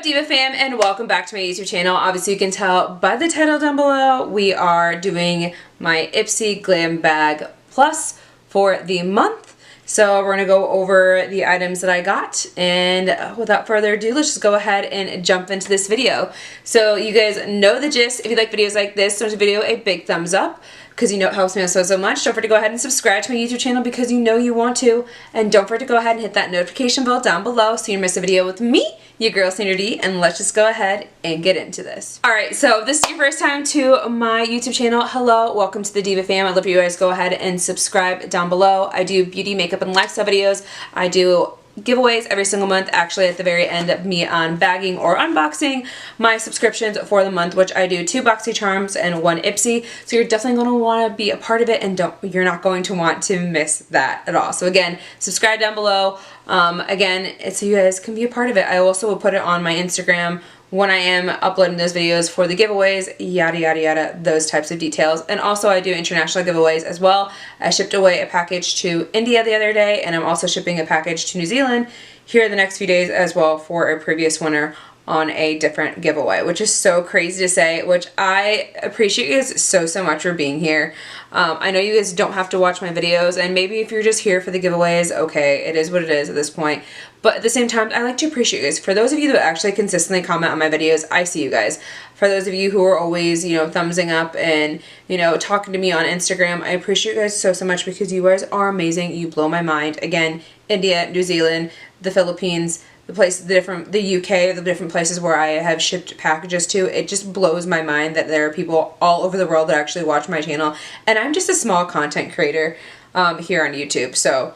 up, DeevaFam, and welcome back to my YouTube channel. Obviously, you can tell by the title down below, we are doing my Ipsy Glam Bag Plus for the month. So we're going to go over the items that I got, and without further ado, let's just go ahead and jump into this video. So you guys know the gist. If you like videos like this, don't give the video a big thumbs up, because you know it helps me out so much. Don't forget to go ahead and subscribe to my YouTube channel because you know you want to. And don't forget to go ahead and hit that notification bell down below so you don't miss a video with me, your girl Sandra D, and let's just go ahead and get into this. Alright, so if this is your first time to my YouTube channel, hello, welcome to the DeevaFam. I'd love for you guys to go ahead and subscribe down below. I do beauty, makeup, and lifestyle videos. I do giveaways every single month, actually at the very end of me unbagging or unboxing my subscriptions for the month, which I do 2 BoxyCharms and 1 Ipsy, so you're definitely going to want to be a part of it, and you're not going to want to miss that at all. So again, subscribe down below. Again, so you guys can be a part of it. I also will put it on my Instagram when I am uploading those videos for the giveaways, yada yada yada, those types of details. And also I do international giveaways as well. I shipped away a package to India the other day, and I'm also shipping a package to New Zealand here in the next few days as well for a previous winner on a different giveaway, which is so crazy to say, which I appreciate you guys so much for being here. I know you guys don't have to watch my videos, and maybe if you're just here for the giveaways, okay, it is what it is at this point. But at the same time, I like to appreciate you guys. For those of you that actually consistently comment on my videos, I see you guys. For those of you who are always, you know, thumbsing up and, you know, talking to me on Instagram, I appreciate you guys so much because you guys are amazing. You blow my mind. Again, India, New Zealand, the Philippines, the UK, the different places where I have shipped packages to, it just blows my mind that there are people all over the world that actually watch my channel, and I'm just a small content creator here on YouTube. So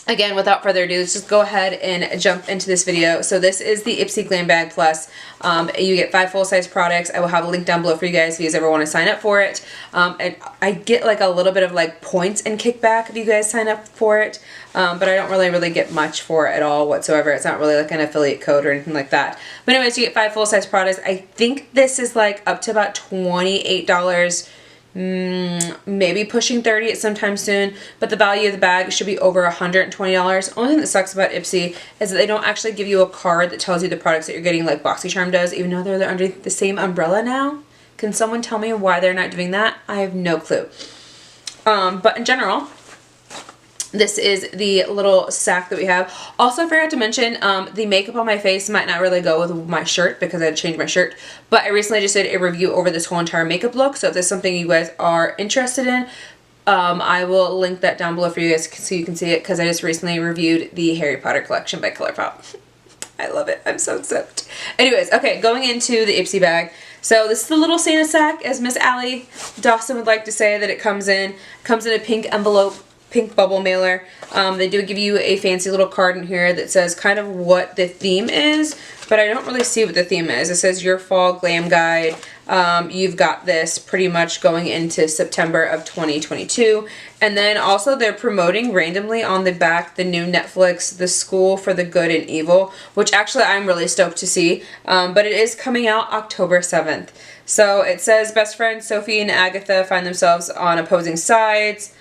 again, without further ado, let's just go ahead and jump into this video. So this is the Ipsy Glam Bag Plus. You get 5 full-size products. I will have a link down below for you guys if you guys ever want to sign up for it. And I get like a little bit of like points and kickback if you guys sign up for it. But I don't really get much for it at all whatsoever. It's not really like an affiliate code or anything like that. But anyways, you get 5 full-size products. I think this is like up to about $28. Maybe pushing 30 at sometime soon, but the value of the bag should be over $120. Only thing that sucks about Ipsy is that they don't actually give you a card that tells you the products that you're getting like BoxyCharm does, even though they're under the same umbrella now. Can someone tell me why they're not doing that? I have no clue. But in general, this is the little sack that we have. Also, I forgot to mention, the makeup on my face might not really go with my shirt because I had to change my shirt. But I recently just did a review over this whole entire makeup look. So if there's something you guys are interested in, I will link that down below for you guys so you can see it, because I just recently reviewed the Harry Potter collection by ColourPop. I love it. I'm so stoked. Anyways, okay, going into the Ipsy bag. So this is the little Santa sack, as Miss Allie Dawson would like to say that it comes in. Comes in a pink envelope, pink bubble mailer. They do give you a fancy little card in here that says kind of what the theme is, but I don't really see what the theme is. It says your fall glam guide. You've got this pretty much going into September of 2022. And then also they're promoting randomly on the back the new Netflix, The School for the Good and Evil, which actually I'm really stoked to see. But it is coming out October 7th. So it says best friends Sophie and Agatha find themselves on opposing sides.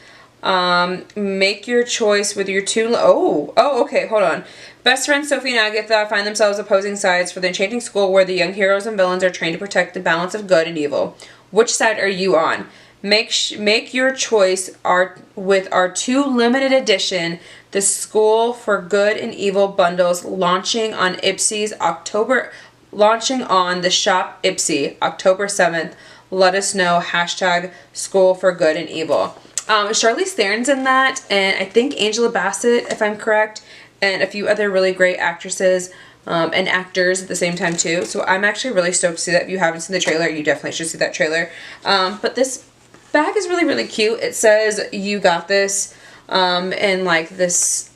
Make your choice with your okay, hold on. Best friends Sophie and Agatha find themselves opposing sides for the enchanting school where the young heroes and villains are trained to protect the balance of good and evil. Which side are you on? Make your choice with our 2 limited edition The School for Good and Evil bundles launching on the shop Ipsy October 7th. Let us know, hashtag School for Good and Evil. Charlize Theron's in that, and I think Angela Bassett, if I'm correct, and a few other really great actresses and actors at the same time too. So I'm actually really stoked to see that. If you haven't seen the trailer, you definitely should see that trailer. But this bag is really cute. It says you got this in like this,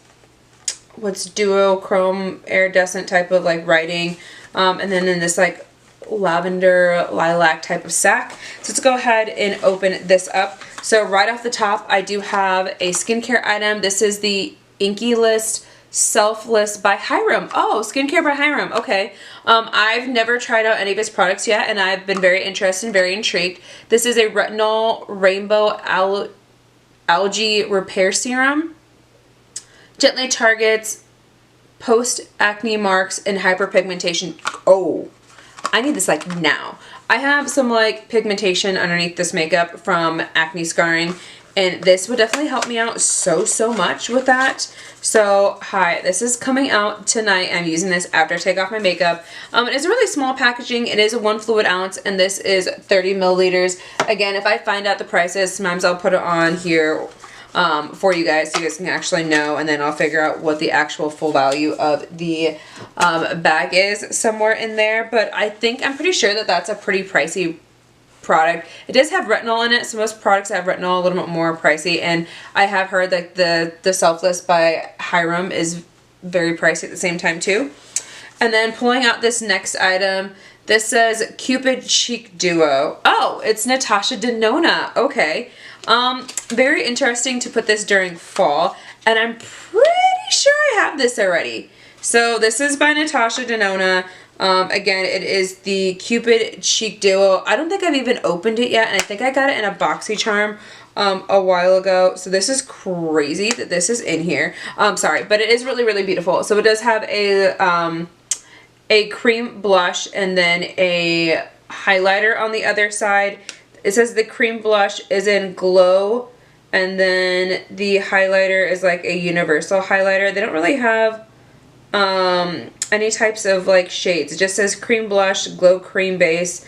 what's duochrome iridescent type of like writing, and then in this like lavender lilac type of sack. So let's go ahead and open this up. So right off the top, I do have a skincare item. This is the Inky List Self List by Hyram. Oh, skincare by Hyram. Okay. I've never tried out any of his products yet, and I've been very interested and very intrigued. This is a retinol rainbow algae repair serum. Gently targets post acne marks and hyperpigmentation. Oh, I need this like now. I have some like pigmentation underneath this makeup from acne scarring, and this would definitely help me out so much with that. So hi, this is coming out tonight. I'm using this after I take off my makeup. It's a really small packaging. It is a 1 fluid ounce, and this is 30 milliliters. Again, if I find out the prices, sometimes I'll put it on here for you guys so you guys can actually know, and then I'll figure out what the actual full value of the bag is somewhere in there. But I'm pretty sure that that's a pretty pricey product. It does have retinol in it, so most products have retinol, a little bit more pricey, and I have heard that the Selfless by Hyram is very pricey at the same time too. And then pulling out this next item, this says Cupid Cheek Duo. Oh, it's Natasha Denona. Okay. Very interesting to put this during fall, and I'm pretty sure I have this already. So this is by Natasha Denona. Again, it is the Cupid Cheek Duo. I don't think I've even opened it yet, and I think I got it in a BoxyCharm a while ago. So this is crazy that this is in here. Sorry, but it is really beautiful. So it does have a cream blush and then a highlighter on the other side. It says the cream blush is in Glow, and then the highlighter is like a universal highlighter. They don't really have any types of like shades. It just says cream blush, glow cream base,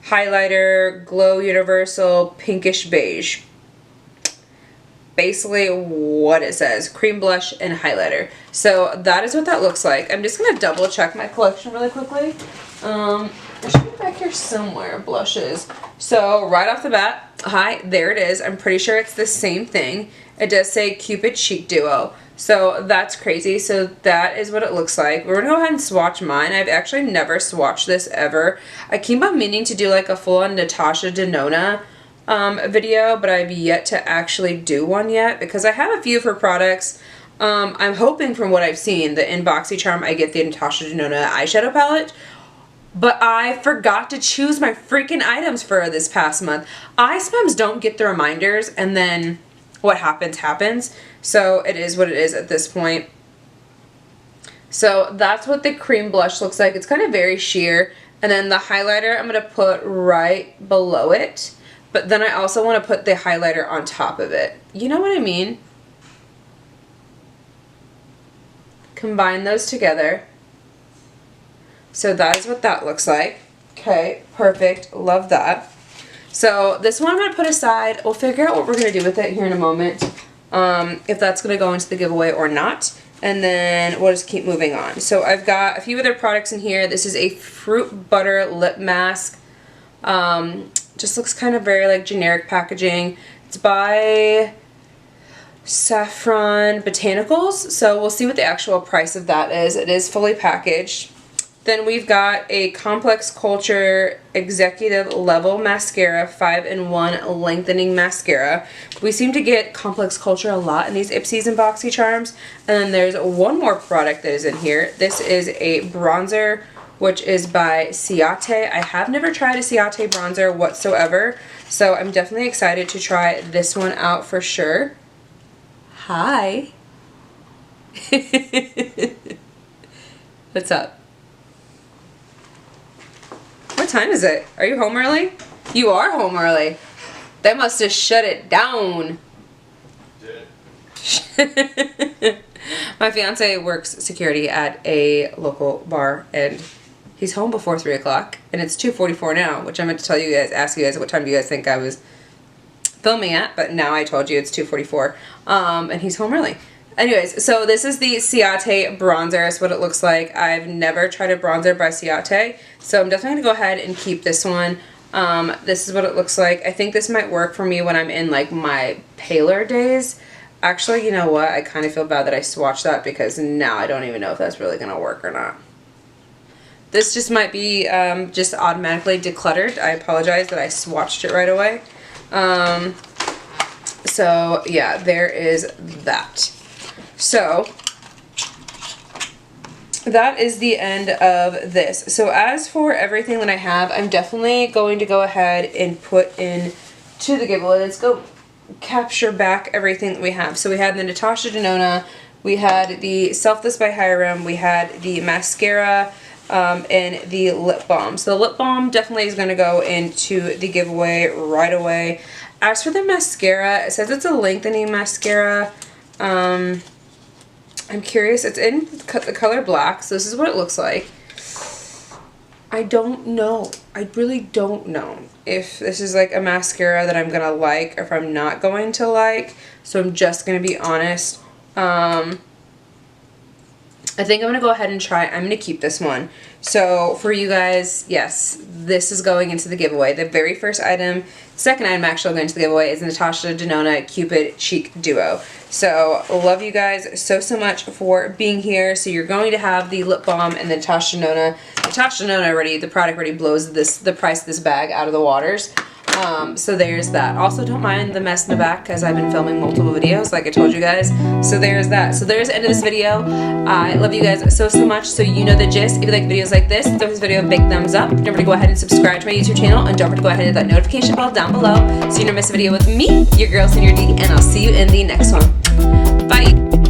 highlighter, glow universal, pinkish beige. Basically what it says, cream blush and highlighter. So that is what that looks like. I'm just gonna double check my collection really quickly. It should be back here somewhere, blushes. So right off the bat, hi, there it is. I'm pretty sure it's the same thing. It does say Cupid Cheek Duo. So that's crazy. So that is what it looks like. We're gonna go ahead and swatch mine. I've actually never swatched this ever. I keep on meaning to do like a full-on Natasha Denona video, but I've yet to actually do one yet because I have a few of her products. I'm hoping from what I've seen that in BoxyCharm I get the Natasha Denona eyeshadow palette, but I forgot to choose my freaking items for this past month. I sometimes don't get the reminders, and then what happens happens. So it is what it is at this point. So that's what the cream blush looks like. It's kind of very sheer. And then the highlighter I'm going to put right below it. But then I also want to put the highlighter on top of it. You know what I mean? Combine those together. So that is what that looks like. Okay, perfect. Love that. So this one I'm going to put aside. We'll figure out what we're going to do with it here in a moment. If that's going to go into the giveaway or not. And then we'll just keep moving on. So I've got a few other products in here. This is a fruit butter lip mask. Just looks kind of very like generic packaging. It's by Saffron Botanicals. So we'll see what the actual price of that is. It is fully packaged. Then we've got a Complex Culture Executive Level Mascara, 5-in-1 Lengthening Mascara. We seem to get Complex Culture a lot in these Ipsys and BoxyCharms. And then there's one more product that is in here. This is a bronzer, which is by Ciate. I have never tried a Ciate bronzer whatsoever, so I'm definitely excited to try this one out for sure. Hi. What's up? What time is it? Are you home early? You are home early. They must have shut it down. My fiance works security at a local bar, and he's home before 3 o'clock, and it's 2:44 now, which I meant to tell you guys, ask you guys what time do you guys think I was filming at, but now I told you it's 2:44, and he's home early. Anyways, so this is the Ciate bronzer. Is what it looks like. I've never tried a bronzer by Ciate, so I'm definitely going to go ahead and keep this one. This is what it looks like. I think this might work for me when I'm in like my paler days. Actually, you know what? I kind of feel bad that I swatched that because now I don't even know if that's really going to work or not. This just might be just automatically decluttered. I apologize that I swatched it right away. So yeah, there is that. So that is the end of this. So as for everything that I have, I'm definitely going to go ahead and put in to the giveaway. Let's go capture back everything that we have. So we have the Natasha Denona We had the Selfless by Hyram. We had the mascara and the lip balm. So the lip balm definitely is going to go into the giveaway right away. As for the mascara, it says it's a lengthening mascara. I'm curious. It's in the color black, so this is what it looks like. I don't know. I really don't know if this is like a mascara that I'm gonna like or if I'm not going to like. So I'm just gonna be honest. I think I'm gonna go ahead and try. I'm gonna keep this one. So for you guys, yes, this is going into the giveaway. The very first item, second item actually going into the giveaway is Natasha Denona Cupid Cheek Duo. So love you guys so much for being here. So you're going to have the lip balm and the Natasha Denona. Natasha Denona already, the product already blows the price of this bag out of the waters. So there's that. Also, don't mind the mess in the back because I've been filming multiple videos like I told you guys. So there's that. So there's the end of this video. I love you guys so much. So you know the gist. If you like videos like this, give this video a big thumbs up. Don't forget to go ahead and subscribe to my YouTube channel. And don't forget to go ahead and hit that notification bell down below so you don't miss a video with me, your girl, Senior D. And I'll see you in the next one. Bye.